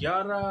11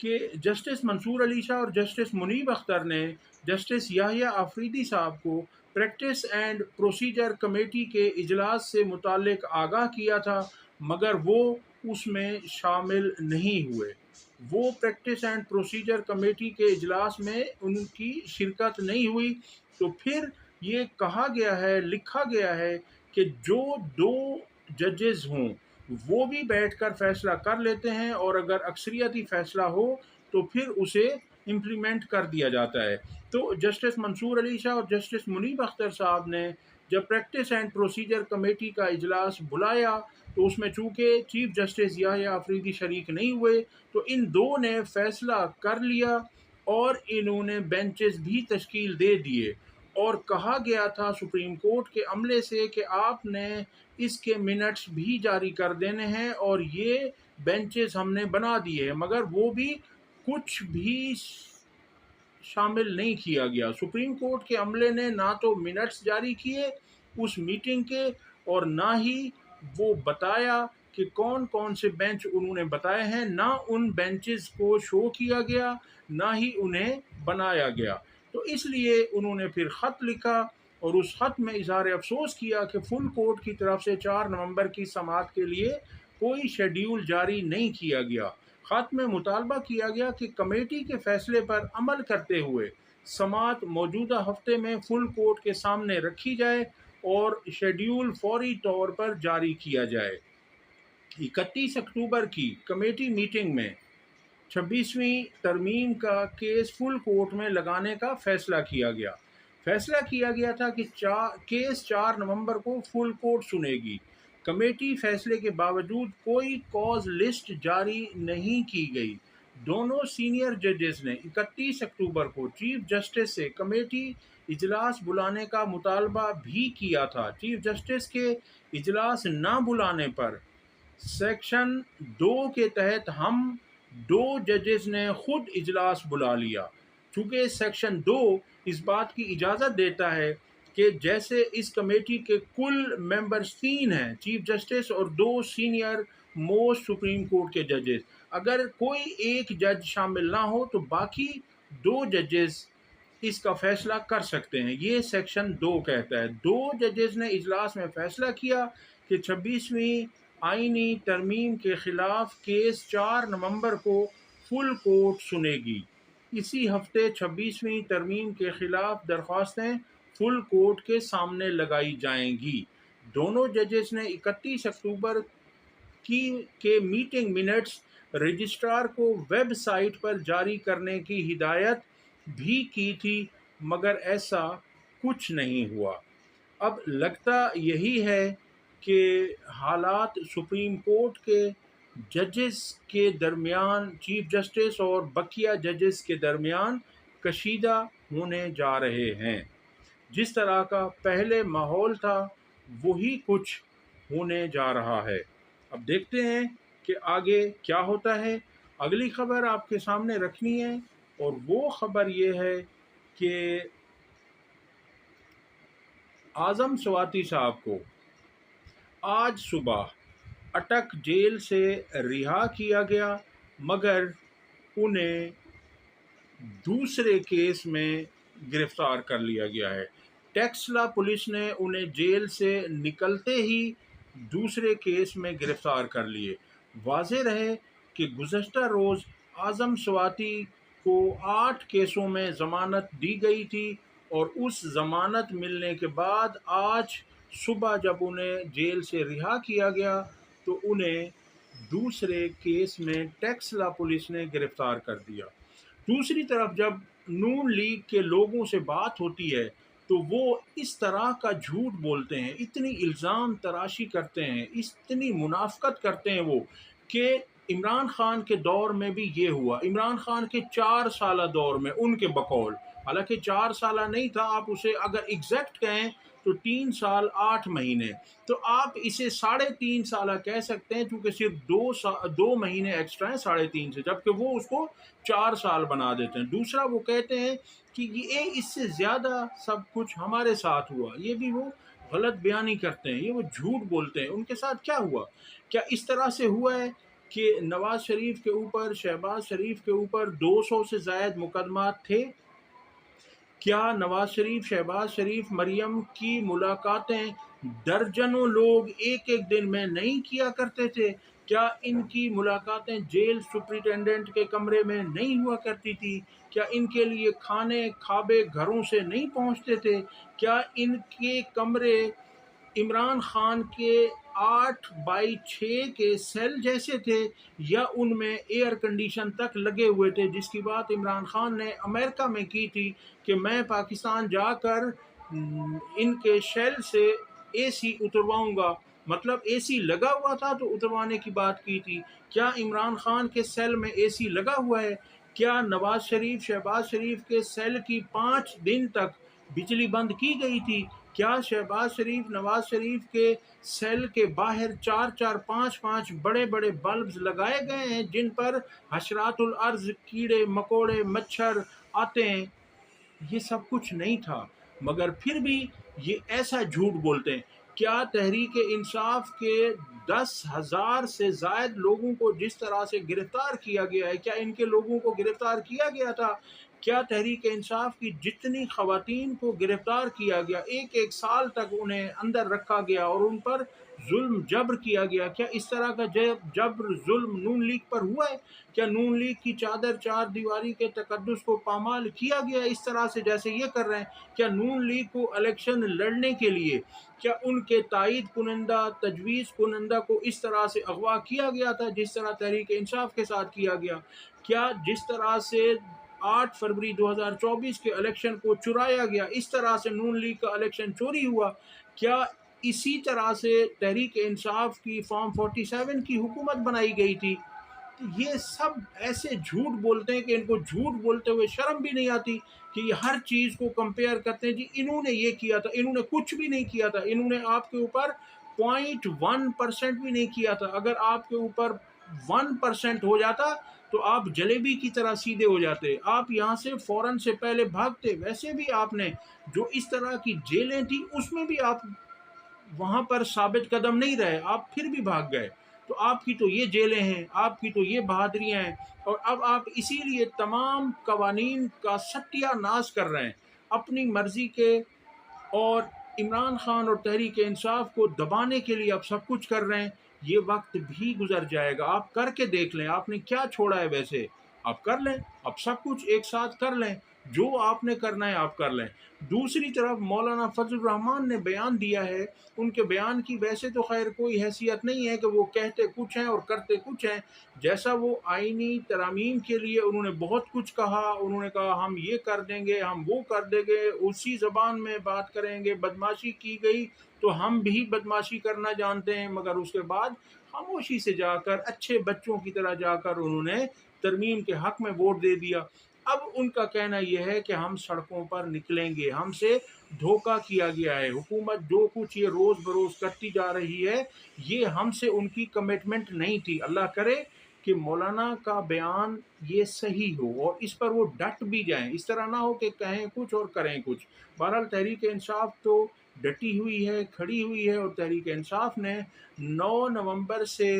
کہ جسٹس منصور علی شاہ اور جسٹس منیب اختر نے جسٹس یحییٰ آفریدی صاحب کو پریکٹس اینڈ پروسیجر کمیٹی کے اجلاس سے متعلق آگاہ کیا تھا، مگر وہ اس میں شامل نہیں ہوئے۔ وہ پریکٹس اینڈ پروسیجر کمیٹی کے اجلاس میں ان کی شرکت نہیں ہوئی، تو پھر یہ کہا گیا ہے، لکھا گیا ہے کہ جو دو ججز ہوں وہ بھی بیٹھ کر فیصلہ کر لیتے ہیں، اور اگر اکثریتی فیصلہ ہو تو پھر اسے امپلیمنٹ کر دیا جاتا ہے۔ تو جسٹس منصور علی شاہ اور جسٹس منیب اختر صاحب نے جب پریکٹس اینڈ پروسیجر کمیٹی کا اجلاس بلایا تو اس میں چونکہ چیف جسٹس یحییٰ آفریدی شریک نہیں ہوئے، تو ان دو نے فیصلہ کر لیا اور انہوں نے بینچز بھی تشکیل دے دیے، اور کہا گیا تھا سپریم کورٹ کے عملے سے کہ آپ نے اس کے منٹس بھی جاری کر دینے ہیں، اور یہ بینچز ہم نے بنا دیے ہیں، مگر وہ بھی کچھ بھی شامل نہیں کیا گیا۔ سپریم کورٹ کے عملے نے نہ تو منٹس جاری کیے اس میٹنگ کے، اور نہ ہی وہ بتایا کہ کون کون سے بینچ انہوں نے بتائے ہیں، نہ ان بینچز کو شو کیا گیا، نہ ہی انہیں بنایا گیا۔ تو اس لیے انہوں نے پھر خط لکھا، اور اس خط میں اظہار افسوس کیا کہ فل کورٹ کی طرف سے 4 نومبر کی سماعت کے لیے کوئی شیڈیول جاری نہیں کیا گیا۔ خط میں مطالبہ کیا گیا کہ کمیٹی کے فیصلے پر عمل کرتے ہوئے سماعت موجودہ ہفتے میں فل کورٹ کے سامنے رکھی جائے اور شیڈیول فوری طور پر جاری کیا جائے۔ 31 اکتوبر کی کمیٹی میٹنگ میں 26ویں ترمیم کا کیس فل کورٹ میں لگانے کا فیصلہ کیا گیا۔ فیصلہ کیا گیا تھا کہ کیس 4 نومبر کو فل کورٹ سنے گی۔ کمیٹی فیصلے کے باوجود کوئی کاز لسٹ جاری نہیں کی گئی۔ دونوں سینئر ججز نے 31 اکتوبر کو چیف جسٹس سے کمیٹی اجلاس بلانے کا مطالبہ بھی کیا تھا۔ چیف جسٹس کے اجلاس نہ بلانے پر سیکشن 2 کے تحت ہم دو ججز نے خود اجلاس بلا لیا، چونکہ سیکشن 2 اس بات کی اجازت دیتا ہے کہ جیسے اس کمیٹی کے کل ممبرز 3 ہیں، چیف جسٹس اور 2 سینئر موسٹ سپریم کورٹ کے ججز، اگر کوئی ایک جج شامل نہ ہو تو باقی 2 ججز اس کا فیصلہ کر سکتے ہیں۔ یہ سیکشن 2 کہتا ہے۔ 2 ججز نے اجلاس میں فیصلہ کیا کہ 26ویں آئینی ترمیم کے خلاف کیس 4 نومبر کو فل کورٹ سنے گی۔ اسی ہفتے 26ویں ترمیم کے خلاف درخواستیں فل کورٹ کے سامنے لگائی جائیں گی۔ دونوں ججز نے 31 اکتوبر کے میٹنگ منٹس رجسٹرار کو ویب سائٹ پر جاری کرنے کی ہدایت بھی کی تھی، مگر ایسا کچھ نہیں ہوا۔ اب لگتا یہی ہے کہ حالات سپریم کورٹ کے ججز کے درمیان، چیف جسٹس اور بقیہ ججز کے درمیان کشیدہ ہونے جا رہے ہیں۔ جس طرح کا پہلے ماحول تھا وہی کچھ ہونے جا رہا ہے۔ اب دیکھتے ہیں کہ آگے کیا ہوتا ہے۔ اگلی خبر آپ کے سامنے رکھنی ہے، اور وہ خبر یہ ہے کہ اعظم سواتی صاحب کو آج صبح اٹک جیل سے رہا کیا گیا، مگر انہیں دوسرے کیس میں گرفتار کر لیا گیا ہے۔ ٹیکسلا پولیس نے انہیں جیل سے نکلتے ہی دوسرے کیس میں گرفتار کر لیے۔ واضح رہے کہ گزشتہ روز اعظم سواتی کو 8 کیسوں میں ضمانت دی گئی تھی، اور اس ضمانت ملنے کے بعد آج صبح جب انہیں جیل سے رہا کیا گیا تو انہیں دوسرے کیس میں ٹیکسلا پولیس نے گرفتار کر دیا۔ دوسری طرف جب نون لیگ کے لوگوں سے بات ہوتی ہے تو وہ اس طرح کا جھوٹ بولتے ہیں، اتنی الزام تراشی کرتے ہیں، اتنی منافقت کرتے ہیں وہ، کہ عمران خان کے دور میں بھی یہ ہوا۔ عمران خان کے 4 سالہ دور میں ان کے بقول، حالانکہ 4 سالہ نہیں تھا، آپ اسے اگر ایگزیکٹ کہیں تو 3 سال 8 مہینے، تو آپ اسے 3.5 سالہ کہہ سکتے ہیں، کیونکہ صرف 2 مہینے ایکسٹرا ہیں 3.5 سے، جبکہ وہ اس کو 4 سال بنا دیتے ہیں۔ دوسرا وہ کہتے ہیں کہ یہ اس سے زیادہ سب کچھ ہمارے ساتھ ہوا، یہ بھی وہ غلط بیانی کرتے ہیں، یہ وہ جھوٹ بولتے ہیں۔ ان کے ساتھ کیا ہوا؟ کیا اس طرح سے ہوا ہے کہ نواز شریف کے اوپر، شہباز شریف کے اوپر 200 سے زائد مقدمات تھے؟ کیا نواز شریف، شہباز شریف، مریم کی ملاقاتیں درجنوں لوگ ایک ایک دن میں نہیں کیا کرتے تھے؟ کیا ان کی ملاقاتیں جیل سپرنٹینڈنٹ کے کمرے میں نہیں ہوا کرتی تھی؟ کیا ان کے لیے کھانے کھابے گھروں سے نہیں پہنچتے تھے؟ کیا ان کے کمرے عمران خان کے 8x6 کے سیل جیسے تھے، یا ان میں ایئر کنڈیشن تک لگے ہوئے تھے، جس کی بات عمران خان نے امریکہ میں کی تھی کہ میں پاکستان جا کر ان کے شیل سے اے سی اترواؤں گا؟ مطلب اے سی لگا ہوا تھا تو اتروانے کی بات کی تھی۔ کیا عمران خان کے سیل میں اے سی لگا ہوا ہے؟ کیا نواز شریف، شہباز شریف کے سیل کی 5 دن تک بجلی بند کی گئی تھی؟ کیا شہباز شریف، نواز شریف کے سیل کے باہر 4 5 بڑے بڑے بلبز لگائے گئے ہیں جن پر حشرات الارض، کیڑے مکوڑے، مچھر آتے ہیں؟ یہ سب کچھ نہیں تھا، مگر پھر بھی یہ ایسا جھوٹ بولتے ہیں۔ کیا تحریک انصاف کے 10,000 سے زائد لوگوں کو جس طرح سے گرفتار کیا گیا ہے، کیا ان کے لوگوں کو گرفتار کیا گیا تھا؟ کیا تحریک انصاف کی جتنی خواتین کو گرفتار کیا گیا، ایک ایک سال تک انہیں اندر رکھا گیا اور ان پر ظلم جبر کیا گیا، کیا اس طرح کا جبر ظلم نون لیگ پر ہوا ہے؟ کیا نون لیگ کی چادر، چار دیواری کے تقدس کو پامال کیا گیا اس طرح سے جیسے یہ کر رہے ہیں؟ کیا نون لیگ کو الیکشن لڑنے کے لیے، کیا ان کے تائید کنندہ، تجویز کنندہ کو اس طرح سے اغوا کیا گیا تھا جس طرح تحریک انصاف کے ساتھ کیا گیا؟ کیا جس طرح سے 8 فروری 2024 کے الیکشن کو چرایا گیا، اس طرح سے نون لیگ کا الیکشن چوری ہوا؟ کیا اسی طرح سے تحریک انصاف کی فارم 47 کی حکومت بنائی گئی تھی؟ یہ سب ایسے جھوٹ بولتے ہیں کہ ان کو جھوٹ بولتے ہوئے شرم بھی نہیں آتی، کہ یہ ہر چیز کو کمپیئر کرتے ہیں، جی انہوں نے یہ کیا تھا، انہوں نے کچھ بھی نہیں کیا تھا، انہوں نے آپ کے اوپر 0.1% بھی نہیں کیا تھا۔ اگر آپ کے اوپر 1% ہو جاتا تو آپ جلیبی کی طرح سیدھے ہو جاتے، آپ یہاں سے فوراً سے پہلے بھاگتے۔ ویسے بھی آپ نے جو اس طرح کی جیلیں تھیں اس میں بھی آپ وہاں پر ثابت قدم نہیں رہے، آپ پھر بھی بھاگ گئے۔ تو آپ کی تو یہ جیلیں ہیں، آپ کی تو یہ بہادریاں ہیں، اور اب آپ اسی لیے تمام قوانین کا ستیہ ناش کر رہے ہیں اپنی مرضی کے، اور عمران خان اور تحریک انصاف کو دبانے کے لیے آپ سب کچھ کر رہے ہیں۔ یہ وقت بھی گزر جائے گا، آپ کر کے دیکھ لیں، آپ نے کیا چھوڑا ہے ویسے، آپ کر لیں، آپ سب کچھ ایک ساتھ کر لیں، جو آپ نے کرنا ہے آپ کر لیں۔ دوسری طرف مولانا فضل الرحمان نے بیان دیا ہے، ان کے بیان کی ویسے تو خیر کوئی حیثیت نہیں ہے کہ وہ کہتے کچھ ہیں اور کرتے کچھ ہیں، جیسا وہ آئینی ترامیم کے لیے انہوں نے بہت کچھ کہا، انہوں نے کہا ہم یہ کر دیں گے، ہم وہ کر دیں گے، اسی زبان میں بات کریں گے، بدماشی کی گئی تو ہم بھی بدماشی کرنا جانتے ہیں، مگر اس کے بعد خاموشی سے جا کر اچھے بچوں کی طرح جا کر انہوں نے ترمیم کے حق میں ووٹ دے دیا۔ اب ان کا کہنا یہ ہے کہ ہم سڑکوں پر نکلیں گے، ہم سے دھوکہ کیا گیا ہے، حکومت جو کچھ یہ روز بروز کرتی جا رہی ہے یہ ہم سے ان کی کمٹمنٹ نہیں تھی۔ اللہ کرے کہ مولانا کا بیان یہ صحیح ہو اور اس پر وہ ڈٹ بھی جائیں، اس طرح نہ ہو کہ کہیں کچھ اور کریں کچھ۔ بہرحال تحریک انصاف تو ڈٹی ہوئی ہے، کھڑی ہوئی ہے، اور تحریک انصاف نے 9 نومبر سے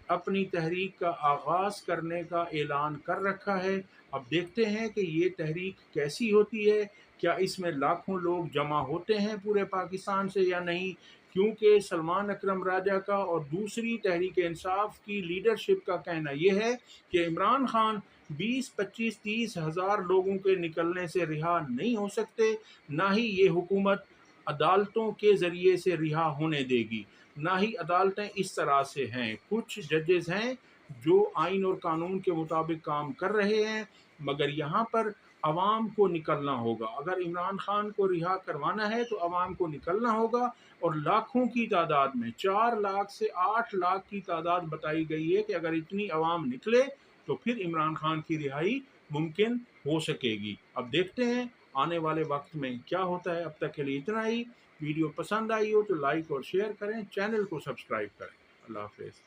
اپنی تحریک کا آغاز کرنے کا اعلان کر رکھا ہے۔ اب دیکھتے ہیں کہ یہ تحریک کیسی ہوتی ہے، کیا اس میں لاکھوں لوگ جمع ہوتے ہیں پورے پاکستان سے یا نہیں، کیونکہ سلمان اکرم راجہ کا اور دوسری تحریک انصاف کی لیڈرشپ کا کہنا یہ ہے کہ عمران خان 20 25 30 ہزار لوگوں کے نکلنے سے رہا نہیں ہو سکتے، نہ ہی یہ حکومت عدالتوں کے ذریعے سے رہا ہونے دے گی، نہ ہی عدالتیں اس طرح سے ہیں۔ کچھ ججز ہیں جو آئین اور قانون کے مطابق کام کر رہے ہیں، مگر یہاں پر عوام کو نکلنا ہوگا۔ اگر عمران خان کو رہا کروانا ہے تو عوام کو نکلنا ہوگا، اور لاکھوں کی تعداد میں 4 لاکھ سے 8 لاکھ کی تعداد بتائی گئی ہے کہ اگر اتنی عوام نکلے تو پھر عمران خان کی رہائی ممکن ہو سکے گی۔ اب دیکھتے ہیں آنے والے وقت میں کیا ہوتا ہے۔ اب تک کے لیے اتنا ہی۔ ویڈیو پسند آئی ہو تو لائک اور شیئر کریں، چینل کو سبسکرائب کریں۔ اللہ حافظ۔